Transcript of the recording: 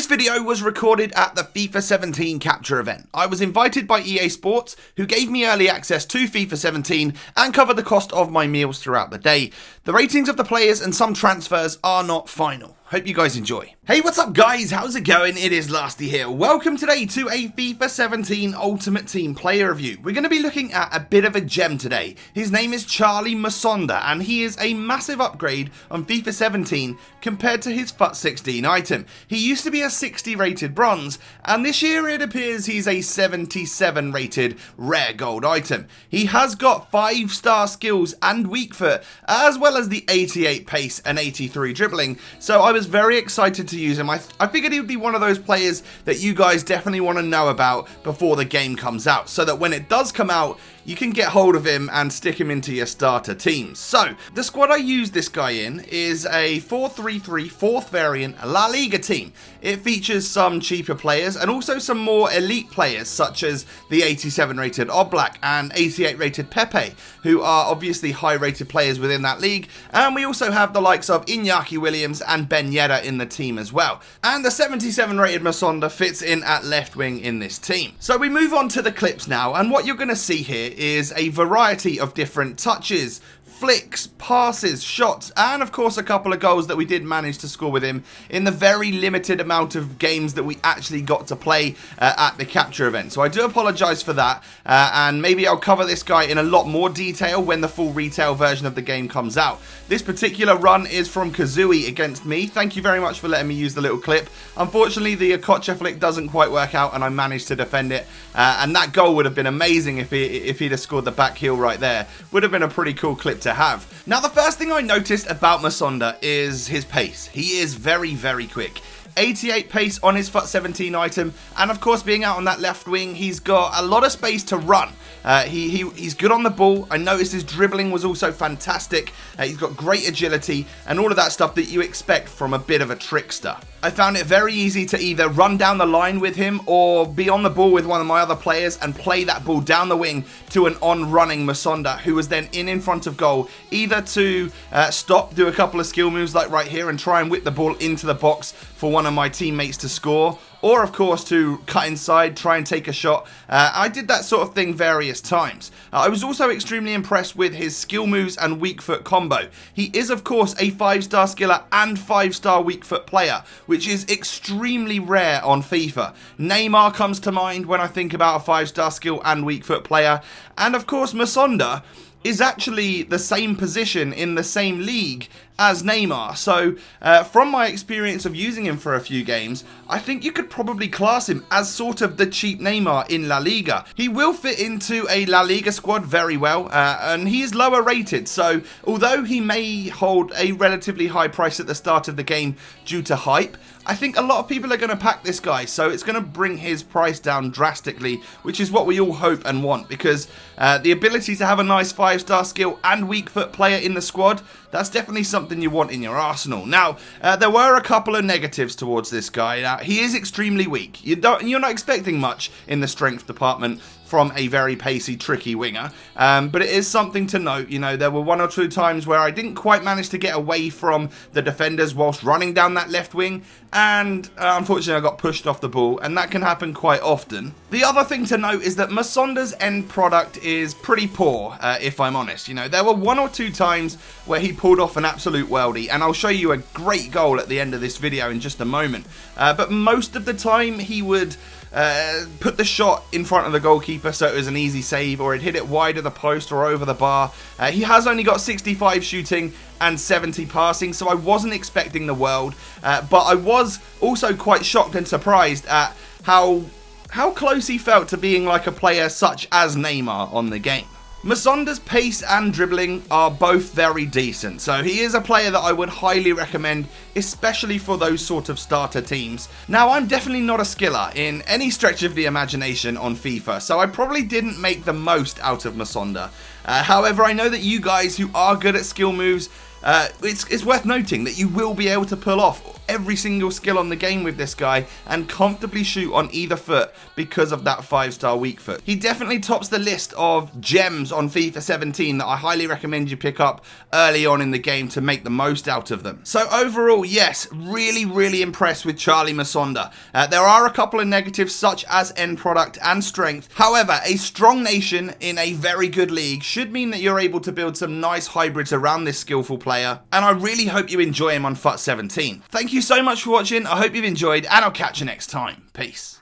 This video was recorded at the FIFA 17 capture event. I was invited by EA Sports, who gave me early access to FIFA 17 and covered the cost of my meals throughout the day. The ratings of the players and some transfers are not final. Hope you guys enjoy. Hey, what's up guys? How's it going? It is Lasty here. Welcome today to a FIFA 17 Ultimate Team player review. We're going to be looking at a bit of a gem today. His name is Charly Musonda and he is a massive upgrade on FIFA 17 compared to his FUT 16 item. He used to be a 60 rated bronze and this year it appears he's a 77 rated rare gold item. He has got 5-star skills and weak foot as well as the 88 pace and 83 dribbling, so I was very excited to use him. I figured he would be one of those players that you guys definitely want to know about before the game comes out, so that when it does come out, you can get hold of him and stick him into your starter teams. So, the squad I used this guy in is a 4-3-3 4th variant La Liga team. It features some cheaper players and also some more elite players such as the 87 rated Oblak and 88 rated Pepe, who are obviously high rated players within that league, and we also have the likes of Iñaki Williams and Ben Yedder in the team as well. And the 77 rated Musonda fits in at left wing in this team. So we move on to the clips now, and what you're going to see here is a variety of different touches, flicks, passes, shots, and of course a couple of goals that we did manage to score with him in the very limited amount of games that we actually got to play at the capture event. So I do apologise for that, and maybe I'll cover this guy in a lot more detail when the full retail version of the game comes out. This particular run is from Kazooie against me. Thank you very much for letting me use the little clip. Unfortunately, the Okocha flick doesn't quite work out and I managed to defend it, and that goal would have been amazing if he'd have scored the back heel right there. Would have been a pretty cool clip to have. Now, the first thing I noticed about Musonda is his pace. He is very, very quick. 88 pace on his FUT 17 item, and of course being out on that left wing, he's got a lot of space to run. He's good on the ball. I noticed his dribbling was also fantastic. He's got great agility and all of that stuff that you expect from a bit of a trickster. I found it very easy to either run down the line with him or be on the ball with one of my other players and play that ball down the wing to an on-running Musonda, who was then in front of goal, either to stop, do a couple of skill moves like right here and try and whip the ball into the box for one of my teammates to score, or of course to cut inside, try and take a shot. I did that sort of thing various times. I was also extremely impressed with his skill moves and weak foot combo. He is of course a 5-star skiller and 5-star weak foot player, which is extremely rare on FIFA. Neymar comes to mind when I think about a 5-star skill and weak foot player, and of course Musonda is actually the same position in the same league as Neymar. So from my experience of using him for a few games, I think you could probably class him as sort of the cheap Neymar in La Liga. He will fit into a La Liga squad very well, and he is lower rated, so although he may hold a relatively high price at the start of the game due to hype, I think a lot of people are going to pack this guy, so it's going to bring his price down drastically, which is what we all hope and want, because the ability to have a nice 5-star skill and weak foot player in the squad, that's definitely something you want in your arsenal. Now, there were a couple of negatives towards this guy. Now, he is extremely weak. You're not expecting much in the strength department from a very pacey, tricky winger, but it is something to note. You know, there were 1 or 2 times where I didn't quite manage to get away from the defenders whilst running down that left wing, and unfortunately I got pushed off the ball, and that can happen quite often. The other thing to note is that Musonda's end product is pretty poor, if I'm honest. You know, there were 1 or 2 times where he pulled off an absolute worldie, and I'll show you a great goal at the end of this video in just a moment, but most of the time he would put the shot in front of the goalkeeper so it was an easy save, or he'd hit it wide of the post or over the bar. He has only got 65 shooting and 70 passing, so I wasn't expecting the world, but I was also quite shocked and surprised at how close he felt to being like a player such as Neymar on the game. Musonda's pace and dribbling are both very decent, so he is a player that I would highly recommend, especially for those sort of starter teams. Now, I'm definitely not a skiller in any stretch of the imagination on FIFA, so I probably didn't make the most out of Musonda. However, I know that you guys who are good at skill moves, it's worth noting that you will be able to pull off every single skill on the game with this guy and comfortably shoot on either foot because of that 5-star weak foot. He definitely tops the list of gems on FIFA 17 that I highly recommend you pick up early on in the game to make the most out of them. So overall, yes, really impressed with Charly Musonda. There are a couple of negatives such as end product and strength. However, a strong nation in a very good league should mean that you're able to build some nice hybrids around this skillful player, and I really hope you enjoy him on FUT 17. Thank you so much for watching, I hope you've enjoyed, and I'll catch you next time. Peace.